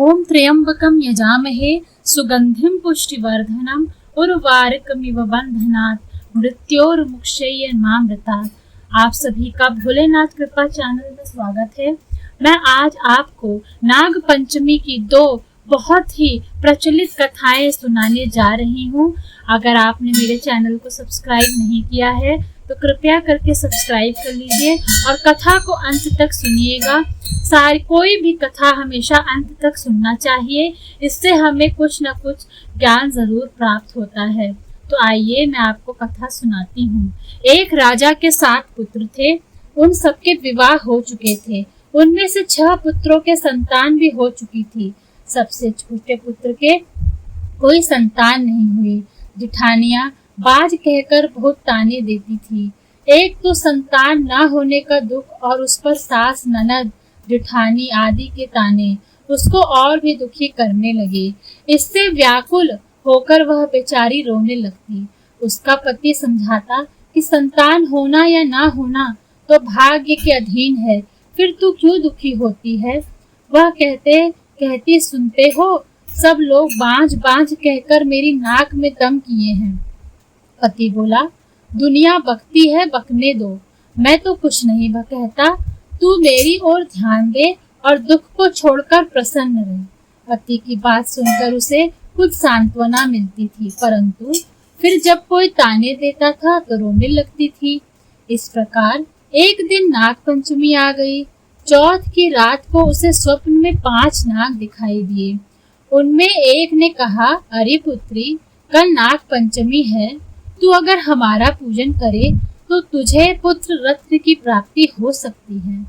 ओम त्र्यंबकम यजामहे सुगंधिम पुष्टिवर्धनम उर्वारुकमिव बंधनात् मृत्योर्मुक्षयमामृतात्। आप सभी का भोलेनाथ कृपा चैनल में स्वागत है। मैं आज आपको नाग पंचमी की दो बहुत ही प्रचलित कथाएं सुनाने जा रही हूँ। अगर आपने मेरे चैनल को सब्सक्राइब नहीं किया है तो कृपया करके सब्सक्राइब कर लीजिए और कथा को अंत तक सुनिएगा। कोई भी कथा हमेशा अंत तक सुनना चाहिए, इससे हमें कुछ न कुछ ज्ञान जरूर प्राप्त होता है। तो आइए मैं आपको कथा सुनाती हूँ। एक राजा के 7 पुत्र थे। उन सबके विवाह हो चुके थे। उनमें से 6 पुत्रों के संतान भी हो चुकी थी। सबसे छोटे पुत्र के कोई संतान नहीं हुई। जिठानियां बाज कहकर बहुत ताने देती थी। एक तो संतान न होने का दुख और उस पर सास, ननद, जिठानी आदि के ताने उसको और भी दुखी करने लगे। इससे व्याकुल होकर वह बेचारी रोने लगती। उसका पति समझाता कि संतान होना या ना होना तो भाग्य के अधीन है, फिर तू क्यों दुखी होती है। वह कहती सुनते हो, सब लोग बांझ बांझ कहकर मेरी नाक में दम किए हैं। पति बोला, दुनिया बकती है, बकने दो, मैं तो कुछ नहीं कहता, तू मेरी ओर ध्यान दे और दुख को छोड़कर प्रसन्न रहे। पति की बात सुनकर उसे कुछ सांत्वना मिलती थी, परंतु फिर जब कोई ताने देता था तो रोने लगती थी। इस प्रकार एक दिन नाग पंचमी आ गई। चौथ की रात को उसे स्वप्न में 5 नाग दिखाई दिए। उनमें एक ने कहा, अरे पुत्री, कल नाग पंचमी है, तू अगर हमारा पूजन करे तो तुझे पुत्र रत्न की प्राप्ति हो सकती है।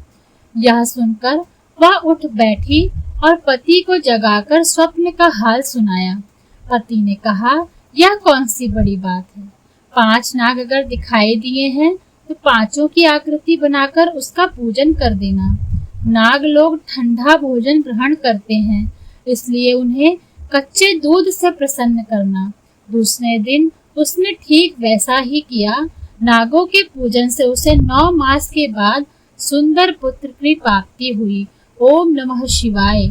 यह सुनकर वह उठ बैठी और पति को जगाकर स्वप्न का हाल सुनाया। पति ने कहा, यह कौन सी बड़ी बात है। 5 नाग अगर दिखाई दिए हैं तो 5 की आकृति बनाकर उसका पूजन कर देना। नाग लोग ठंडा भोजन ग्रहण करते हैं, इसलिए उन्हें कच्चे दूध से प्रसन्न करना। दूसरे दिन उसने ठीक वैसा ही किया। नागों के पूजन से उसे 9 मास के बाद सुंदर पुत्र की प्राप्ति हुई। ओम नमः शिवाय।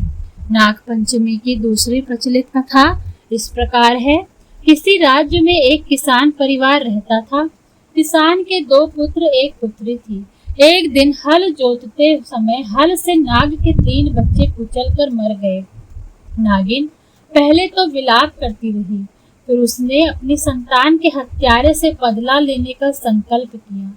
नाग पंचमी की दूसरी प्रचलित कथा इस प्रकार है। किसी राज्य में एक किसान परिवार रहता था। किसान के 2 पुत्र, 1 पुत्री थी। एक दिन हल जोतते समय हल से नाग के 3 बच्चे कुचलकर मर गए। नागिन पहले तो विलाप करती रही, फिर उसने अपनी संतान के हत्यारे से बदला लेने का संकल्प किया।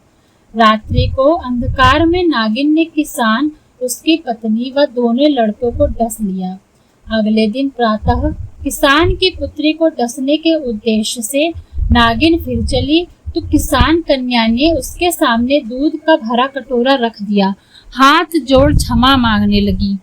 रात्रि को अंधकार में नागिन ने किसान, उसकी पत्नी व दोनों लड़कों को डस लिया। अगले दिन प्रातः किसान की पुत्री को डसने के उद्देश्य से नागिन फिर चली तो किसान कन्या ने उसके सामने दूध का भरा कटोरा रख दिया। हाथ जोड़ क्षमा मांगने लगी।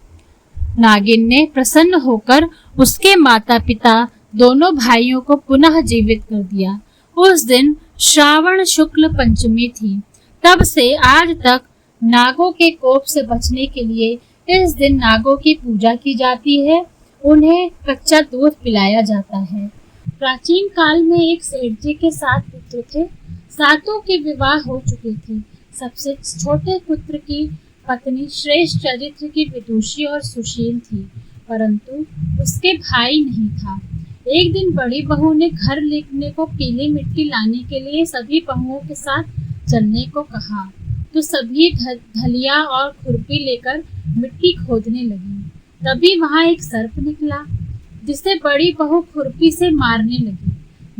नागिन ने प्रसन्न होकर उसके माता पिता दोनों भाइयों को पुनः जीवित कर दिया। उस दिन श्रावण शुक्ल पंचमी थी। तब से आज तक नागों के कोप से बचने के लिए इस दिन नागों की पूजा की जाती है। उन्हें कच्चा दूध पिलाया जाता है। प्राचीन काल में एक सेठ जी के 7 पुत्र थे। 7 के विवाह हो चुके थे। सबसे छोटे पुत्र की पत्नी श्रेष्ठ चरित्र की विदुषी और सुशील थी, परंतु उसके भाई नहीं था। एक दिन बड़ी बहू ने घर लिखने को पीली मिट्टी लाने के लिए सभी बहुओं के साथ चलने को कहा, तो सभी धलिया और खुरपी लेकर मिट्टी खोदने लगी। तभी वहां एक सर्प निकला, जिसे बड़ी बहू खुरपी से मारने लगी।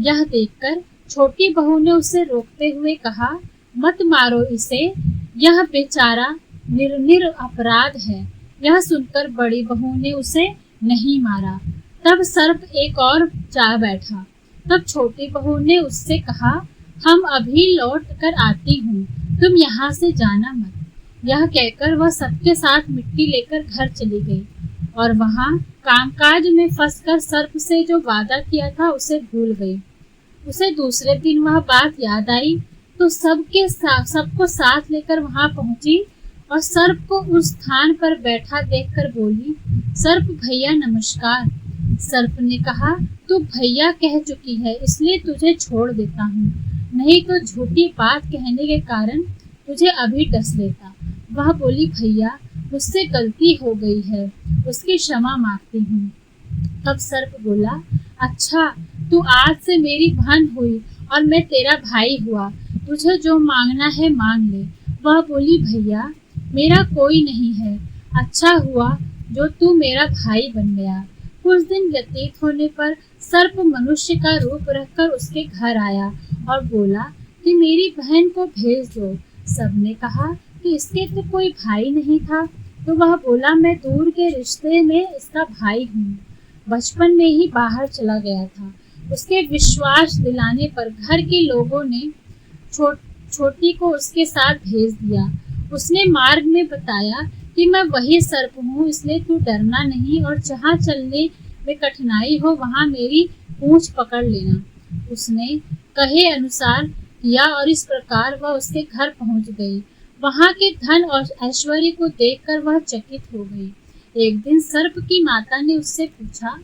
यह देखकर छोटी बहू ने उसे रोकते हुए कहा, मत मारो इसे, यह बेचारा निर्निर अपराध है। यह सुनकर बड़ी बहू ने उसे नहीं मारा। तब सर्प एक और जा बैठा। तब छोटी बहू ने उससे कहा, हम अभी लौट कर आती हूँ, तुम यहाँ से जाना मत। यह कहकर वह सबके साथ मिट्टी लेकर घर चली गई और वहाँ कामकाज में फंसकर सर्प से जो वादा किया था उसे भूल गई। उसे दूसरे दिन वह बात याद आई तो सबको साथ लेकर वहाँ पहुंची और सर्प को उस स्थान पर बैठा देखकर बोली, सर्प भैया नमस्कार। सर्प ने कहा, तू भैया कह चुकी है, इसलिए तुझे छोड़ देता हूँ, नहीं तो झूठी बात कहने के कारण तुझे अभी डस लेता। वह बोली, भैया मुझसे गलती हो गई है, उसकी क्षमा मांगती हूँ। तब सर्प बोला, अच्छा, तू आज से मेरी बहन हुई और मैं तेरा भाई हुआ, तुझे जो मांगना है मांग ले। वह बोली, भैया मेरा कोई नहीं है, अच्छा हुआ जो तू मेरा भाई बन गया। कुछ दिन व्यतीत होने पर सर्प मनुष्य का रूप रखकर उसके घर आया और बोला कि मेरी बहन को भेज दो। सबने कहा कि इसके तो कोई भाई नहीं था, तो वह बोला, मैं दूर के रिश्ते में इसका भाई हूँ, बचपन में ही बाहर चला गया था। उसके विश्वास दिलाने पर घर के लोगों ने छोटी को उसके साथ भेज दिया। उसने मार्ग में बताया कि मैं वही सर्प हूँ, इसलिए तू डरना नहीं और जहाँ चलने में कठिनाई हो वहाँ मेरी पूंछ पकड़ लेना। उसने कहे अनुसार किया और इस प्रकार वह उसके घर पहुँच गई। वहाँ के धन और ऐश्वर्य को देखकर वह चकित हो गई। एक दिन सर्प की माता ने उससे पूछा,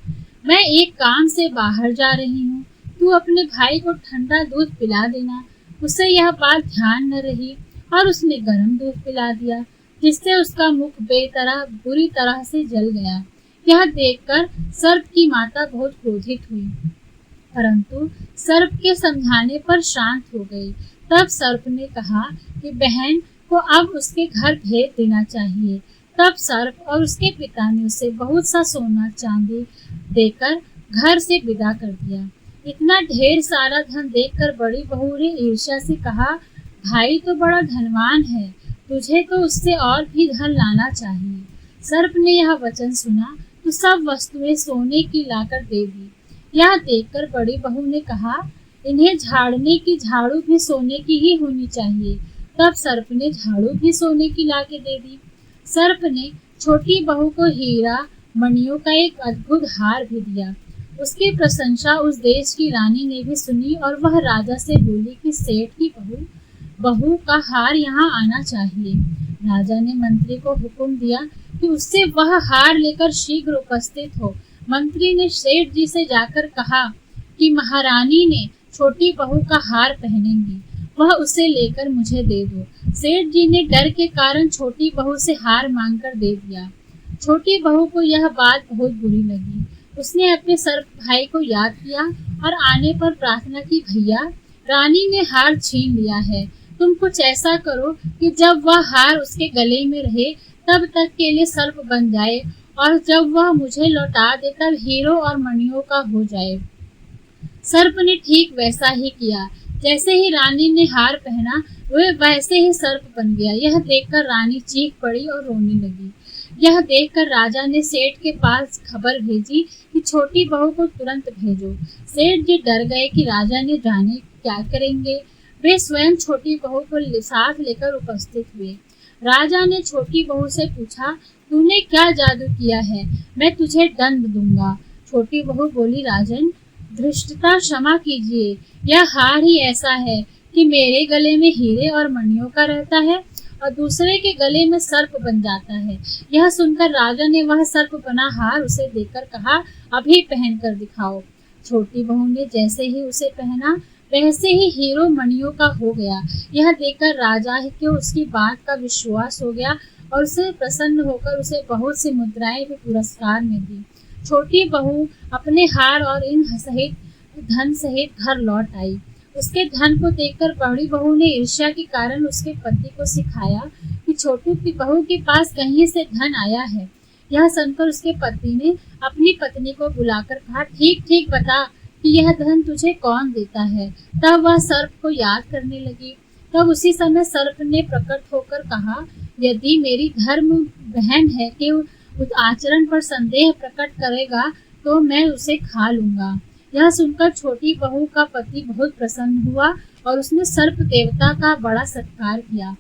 मैं एक काम से बाहर जा रही हूँ, तू अपने भाई को ठंडा दूध पिला देना। उसे यह बात ध्यान न रही और उसने गर्म दूध पिला दिया, जिससे उसका मुख बुरी तरह से जल गया। यह देखकर सर्प की माता बहुत क्रोधित हुई, परंतु सर्प के समझाने पर शांत हो गई। तब सर्प ने कहा कि बहन को अब उसके घर भेज देना चाहिए। तब सर्प और उसके पिता ने उसे बहुत सा सोना चांदी देकर घर से विदा कर दिया। इतना ढेर सारा धन देखकर बड़ी बहू ने ईर्ष्या से कहा, भाई तो बड़ा धनवान है, तुझे तो उससे और भी धन लाना चाहिए। सर्प ने यह वचन सुना तो सब वस्तुएं सोने की लाकर दे दी। यह देखकर बड़ी बहू ने कहा, इन्हें झाड़ने की झाड़ू भी सोने की ही होनी चाहिए। तब सर्प ने झाड़ू भी सोने की लाके दे दी। सर्प ने छोटी बहू को हीरा मणियों का एक अद्भुत हार भी दिया। उसकी प्रशंसा उस देश की रानी ने भी सुनी और वह राजा से बोली कि सेठ की बहू का हार यहाँ आना चाहिए। राजा ने मंत्री को हुक्म दिया कि उससे वह हार लेकर शीघ्र उपस्थित हो। मंत्री ने सेठ जी से जाकर कहा कि महारानी ने छोटी बहू का हार पहनेंगी, वह उसे लेकर मुझे दे दो। सेठ जी ने डर के कारण छोटी बहू से हार मांगकर दे दिया। छोटी बहू को यह बात बहुत बुरी लगी। उसने अपने सर्प भाई को याद किया और आने पर प्रार्थना की, भैया रानी ने हार छीन लिया है, तुम कुछ ऐसा करो कि जब वह हार उसके गले में रहे तब तक के लिए सर्प बन जाए और जब वह मुझे लौटा दे तब हीरो और मणियों का हो जाए। सर्प ने ठीक वैसा ही किया। जैसे ही रानी ने हार पहना वह वैसे ही सर्प बन गया। यह देखकर रानी चीख पड़ी और रोने लगी। यह देखकर राजा ने सेठ के पास खबर भेजी कि छोटी बहू को तुरंत भेजो। सेठ जी डर गए कि राजा ने जाने क्या करेंगे। वे स्वयं छोटी बहू को साथ लेकर उपस्थित हुए। राजा ने छोटी बहू से पूछा, तूने क्या जादू किया है, मैं तुझे दंड दूंगा। छोटी बहू बोली, राजन धृष्टता क्षमा कीजिए, यह हार ही ऐसा है कि मेरे गले में हीरे और मणियों का रहता है और दूसरे के गले में सर्प बन जाता है। यह सुनकर राजा ने वह सर्प बना हार उसे देकर कहा, अभी पहन कर दिखाओ। छोटी बहू ने जैसे ही उसे पहना वैसे ही हीरो मणियों का हो गया। यह देखकर राजा को उसकी बात का विश्वास हो गया और उसे प्रसन्न होकर उसे बहुत सी मुद्राएं भी पुरस्कार में दी। छोटी बहू अपने हार और इन धन सहित घर लौट आई। उसके धन को देखकर बड़ी बहू ने ईर्ष्या के कारण उसके पति को सिखाया कि छोटी की बहू के पास कहीं से धन आया है। यह सुनकर उसके पति ने अपनी पत्नी को बुलाकर कहा, ठीक ठीक बता कि यह धन तुझे कौन देता है। तब वह सर्प को याद करने लगी। तब उसी समय सर्प ने प्रकट होकर कहा, यदि मेरी धर्म बहन है कि उस आचरण पर संदेह प्रकट करेगा तो मैं उसे खा लूंगा। यह सुनकर छोटी बहू का पति बहुत प्रसन्न हुआ और उसने सर्प देवता का बड़ा सत्कार किया।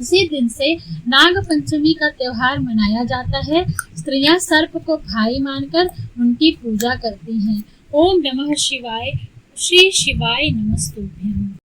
उसी दिन से नाग पंचमी का त्योहार मनाया जाता है। स्त्रियां सर्प को भाई मानकर उनकी पूजा करती हैं। ओम नमः शिवाय। श्री शिवाय नमस्तुभ्यं।